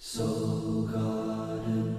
Soul Garden.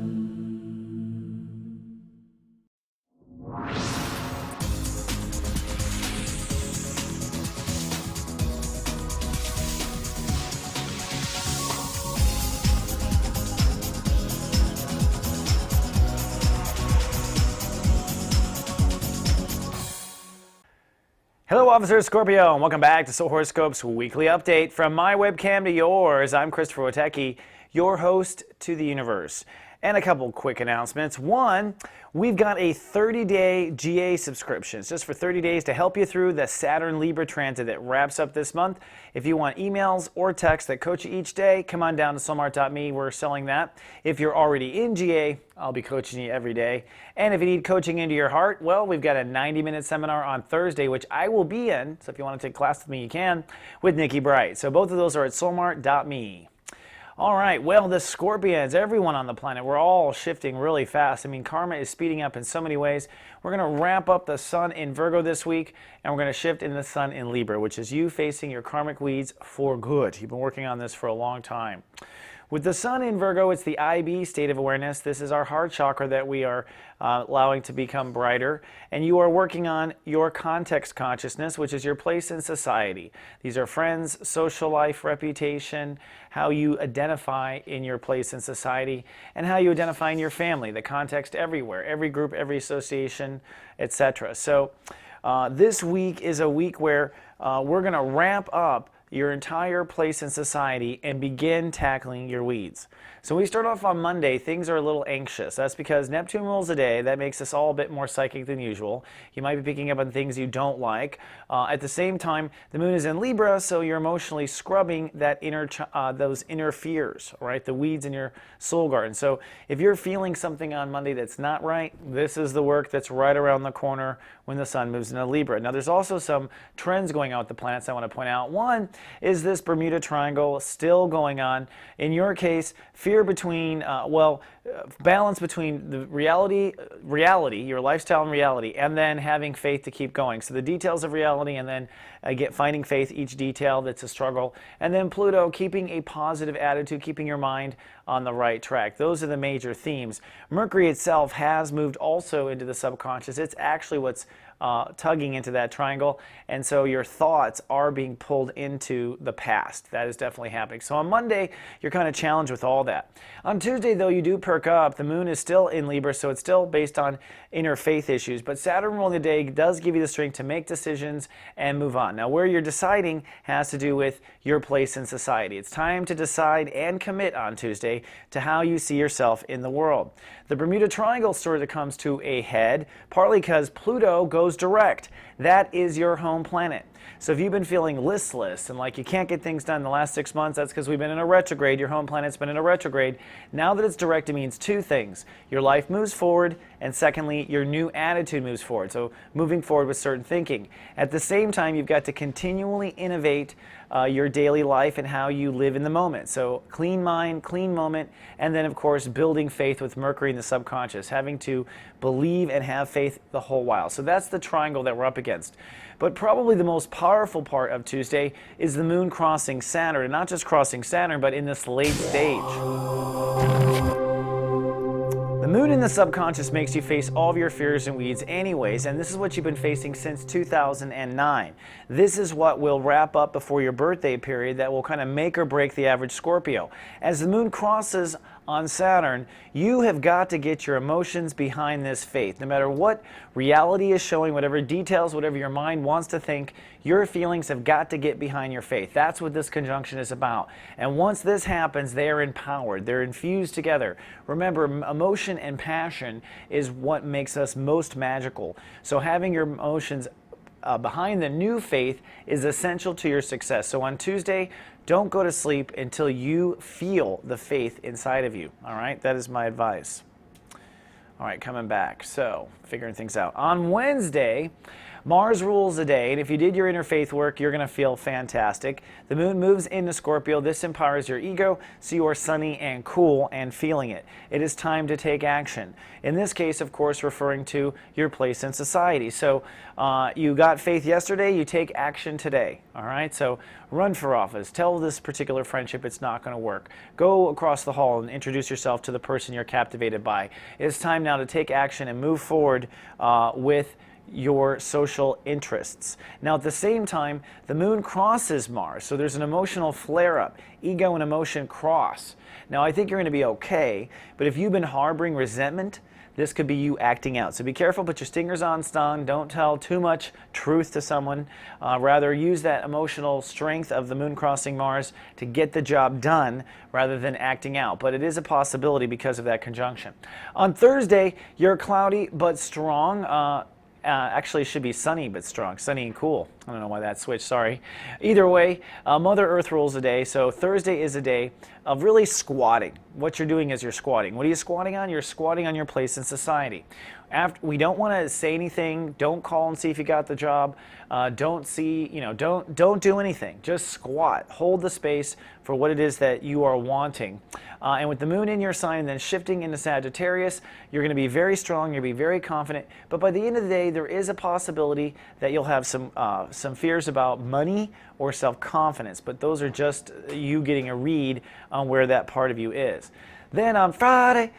Hello, Officer Scorpio, and welcome back to Soul Horoscopes Weekly Update. From my webcam to yours, I'm Christopher Witecki, your host to the universe. And a couple quick announcements. One, we've got a 30-day GA subscription. It's just for 30 days to help you through the Saturn-Libra transit that wraps up this month. If you want emails or texts that coach you each day, come on down to soulmart.me. We're selling that. If you're already in GA, I'll be coaching you every day. And if you need coaching into your heart, well, we've got a 90-minute seminar on Thursday, which I will be in. So if you want to take class with me, you can, with Nikki Bright. So both of those are at soulmart.me. All right, well, the Scorpions, everyone on the planet, we're all shifting really fast. I mean, karma is speeding up in so many ways. We're going to wrap up the sun in Virgo this week, and we're going to shift in the sun in Libra, which is you facing your karmic weeds for good. You've been working on this for a long time. With the sun in Virgo, it's the IB state of awareness. This is our heart chakra that we are allowing to become brighter. And you are working on your context consciousness, which is your place in society. These are friends, social life, reputation, how you identify in your place in society, and how you identify in your family, the context everywhere, every group, every association, etc. So this week is a week where we're going to ramp up your entire place in society and begin tackling your weeds. So we start off on Monday, things are a little anxious. That's because Neptune rules the day. That makes us all a bit more psychic than usual. You might be picking up on things you don't like. At the same time, the moon is in Libra, so you're emotionally scrubbing that those inner fears, right? The weeds in your soul garden. So if you're feeling something on Monday that's not right, this is the work that's right around the corner when the sun moves into Libra. Now, there's also some trends going on with the planets I want to point out. One is this Bermuda Triangle still going on. In your case, fear between, balance between the reality, your lifestyle and reality, and then having faith to keep going. So the details of reality, and then finding faith, each detail that's a struggle. And then Pluto, keeping a positive attitude, keeping your mind on the right track. Those are the major themes. Mercury itself has moved also into the subconscious. It's actually what's tugging into that triangle, and so your thoughts are being pulled into the past. That is definitely happening. So on Monday, you're kind of challenged with all that. On Tuesday, though, you do perk up. The moon is still in Libra, so it's still based on inner faith issues, but Saturn ruling the day does give you the strength to make decisions and move on. Now, where you're deciding has to do with your place in society. It's time to decide and commit on Tuesday to how you see yourself in the world. The Bermuda Triangle sort of comes to a head, partly because Pluto goes direct. That is your home planet. So if you've been feeling listless and like you can't get things done in the last 6 months, that's because we've been in a retrograde. Your home planet's been in a retrograde. Now that it's direct, it means two things. Your life moves forward, and secondly, your new attitude moves forward. So moving forward with certain thinking. At the same time, you've got to continually innovate your daily life and how you live in the moment. So clean mind, clean moment, and then of course building faith with Mercury in the subconscious, having to believe and have faith the whole while. So that's the triangle that we're up against. But probably the most powerful part of Tuesday is the moon crossing Saturn, and not just crossing Saturn, but in this late stage. The moon in the subconscious makes you face all of your fears and weeds anyways, and this is what you've been facing since 2009. This is what will wrap up before your birthday period that will kind of make or break the average Scorpio. As the moon crosses on Saturn, you have got to get your emotions behind this faith. No matter what reality is showing, whatever details, whatever your mind wants to think, your feelings have got to get behind your faith. That's what this conjunction is about. And once this happens, they are empowered. They're infused together. Remember, emotion and passion is what makes us most magical. So having your emotions behind the new faith is essential to your success. So on Tuesday, don't go to sleep until you feel the faith inside of you. All right, that is my advice. All right, coming back. So figuring things out. On Wednesday, Mars rules the day, and if you did your interfaith work, you're going to feel fantastic. The moon moves into Scorpio. This empowers your ego, so you are sunny and cool and feeling it. It is time to take action. In this case, of course, referring to your place in society. So you got faith yesterday, you take action today. All right, so run for office. Tell this particular friendship it's not going to work. Go across the hall and introduce yourself to the person you're captivated by. It's time now to take action and move forward with your social interests. Now, at the same time, the moon crosses Mars, so there's an emotional flare-up. Ego and emotion cross. Now, I think you're going to be okay, but if you've been harboring resentment, this could be you acting out. So be careful, put your stingers on stun, don't tell too much truth to someone. Rather, use that emotional strength of the moon crossing Mars to get the job done rather than acting out. But it is a possibility because of that conjunction. On Thursday, you're cloudy but strong. Actually, it should be sunny but strong. Sunny and cool. I don't know why that switched, sorry. Either way, Mother Earth rules the day, so Thursday is a day of really squatting. What you're doing is you're squatting. What are you squatting on? You're squatting on your place in society. We don't want to say anything. Don't call and see if you got the job. Don't do anything. Just squat. Hold the space for what it is that you are wanting. And with the moon in your sign and then shifting into Sagittarius, you're going to be very strong. You'll be very confident. But by the end of the day, there is a possibility that you'll have some fears about money or self-confidence. But those are just you getting a read on where that part of you is. Then on Friday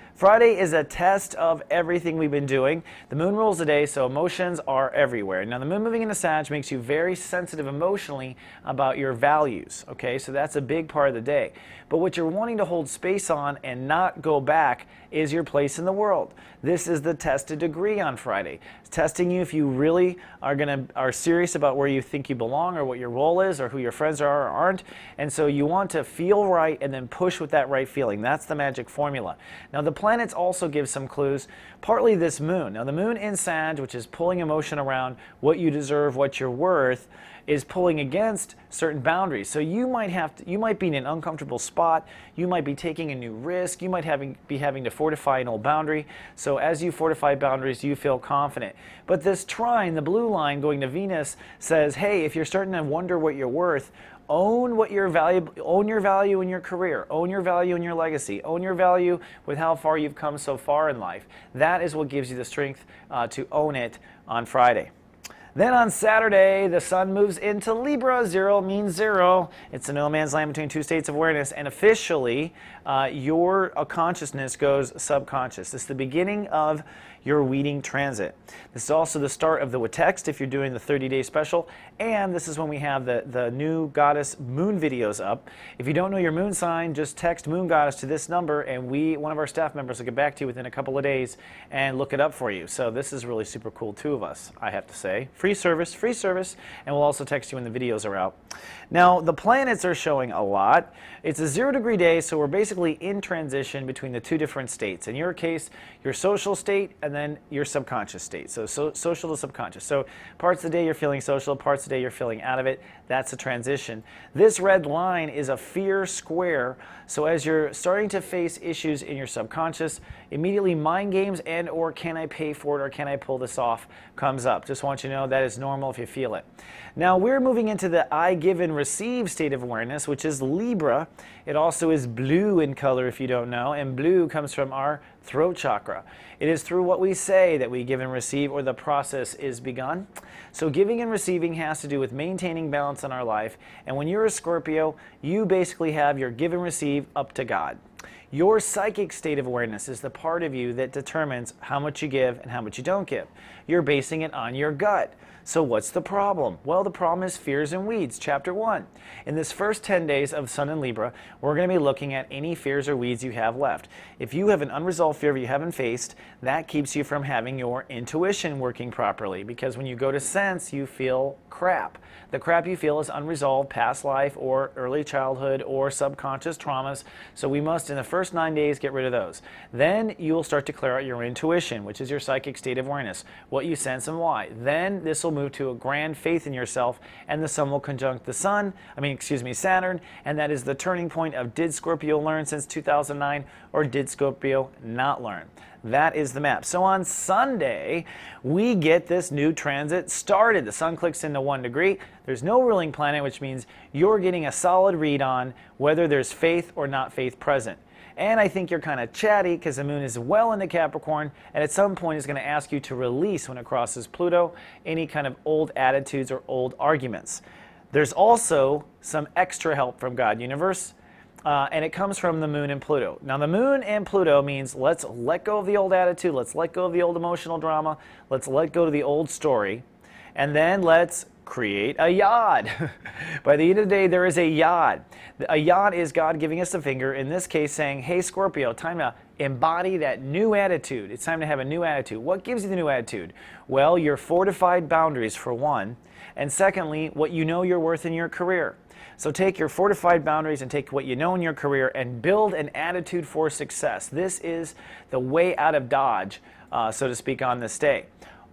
is a test of everything we've been doing. The moon rules the day, so emotions are everywhere. Now, the moon moving into Sag makes you very sensitive emotionally about your values, okay? So that's a big part of the day. But what you're wanting to hold space on and not go back is your place in the world. This is the tested degree on Friday. It's testing you if you really are serious about where you think you belong or what your role is or who your friends are or aren't. And so you want to feel right and then push with that right feeling. That's the magic formula. Now, the planets also give some clues, partly this moon. Now, the moon in Sag, which is pulling emotion around what you deserve, what you're worth, is pulling against certain boundaries. So you might be in an uncomfortable spot, you might be taking a new risk, you might be having to fortify an old boundary. So as you fortify boundaries, you feel confident. But this trine, the blue line going to Venus, says, hey, if you're starting to wonder what you're worth, own your value in your career, own your value in your legacy, own your value with how far you've come so far in life. That is what gives you the strength to own it on Friday. Then on Saturday, the sun moves into Libra. 0 means 0. It's a no man's land between two states of awareness. And officially, your consciousness goes subconscious. This is the beginning of your weeding transit. This is also the start of the Witecki if you're doing the 30-day special. And this is when we have the new Goddess Moon videos up. If you don't know your moon sign, just text Moon Goddess to this number, and one of our staff members will get back to you within a couple of days and look it up for you. So this is really super cool, two of us, I have to say. Free service, and we'll also text you when the videos are out. Now, the planets are showing a lot. It's a 0-degree day, so we're basically in transition between the two different states. In your case, your social state and then your subconscious state. So social to subconscious. So parts of the day you're feeling social, parts of the day you're feeling out of it. That's a transition. This red line is a fear square. So as you're starting to face issues in your subconscious, immediately mind games and or can I pay for it or can I pull this off comes up. Just want you to know that is normal if you feel it. Now we're moving into the I give and receive state of awareness, which is Libra. It also is blue in color if you don't know, and blue comes from our throat chakra. It is through what we say that we give and receive, or the process is begun. So giving and receiving has to do with maintaining balance in our life, and when you're a Scorpio, you basically have your give and receive up to God. Your psychic state of awareness is the part of you that determines how much you give and how much you don't give. You're basing it on your gut. So what's the problem? Well, the problem is fears and weeds, chapter 1. In this first 10 days of Sun in Libra, we're going to be looking at any fears or weeds you have left. If you have an unresolved fear you haven't faced, that keeps you from having your intuition working properly, because when you go to sense, you feel crap. The crap you feel is unresolved past life or early childhood or subconscious traumas, so we must, in the first 9 days, get rid of those. Then you will start to clear out your intuition, which is your psychic state of awareness, what you sense and why. Then this will move to a grand faith in yourself, and the sun will conjunct the Saturn, and that is the turning point of did Scorpio learn since 2009 or did Scorpio not? cannot learn. That is the map. So on Sunday, we get this new transit started. The sun clicks into 1 degree. There's no ruling planet, which means you're getting a solid read on whether there's faith or not faith present. And I think you're kind of chatty because the moon is well into Capricorn, and at some point is going to ask you to release, when it crosses Pluto, any kind of old attitudes or old arguments. There's also some extra help from God Universe. And it comes from the moon and Pluto. Now, the moon and Pluto means let's let go of the old attitude, let's let go of the old emotional drama, let's let go of the old story, and then let's create a yod. By the end of the day, there is a yod. A yod is God giving us a finger, in this case saying, hey, Scorpio, time to embody that new attitude. It's time to have a new attitude. What gives you the new attitude? Well, your fortified boundaries, for one, and secondly, what you know you're worth in your career. So take your fortified boundaries and take what you know in your career and build an attitude for success. This is the way out of Dodge, so to speak, on this day.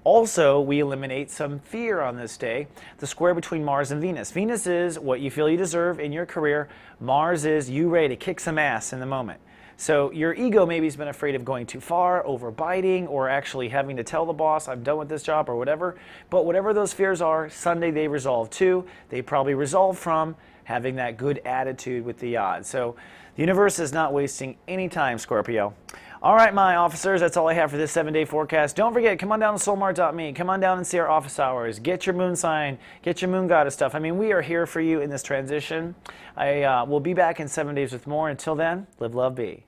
Also, we eliminate some fear on this day, the square between Mars and Venus. Venus is what you feel you deserve in your career. Mars is you ready to kick some ass in the moment. So your ego maybe has been afraid of going too far, overbiting, or actually having to tell the boss, I'm done with this job or whatever. But whatever those fears are, Sunday they resolve too. They probably resolve from having that good attitude with the odds. So the universe is not wasting any time, Scorpio. All right, my officers, that's all I have for this 7-day forecast. Don't forget, come on down to soulmart.me. Come on down and see our office hours. Get your moon sign. Get your moon goddess stuff. I mean, we are here for you in this transition. I will be back in 7 days with more. Until then, live, love, be.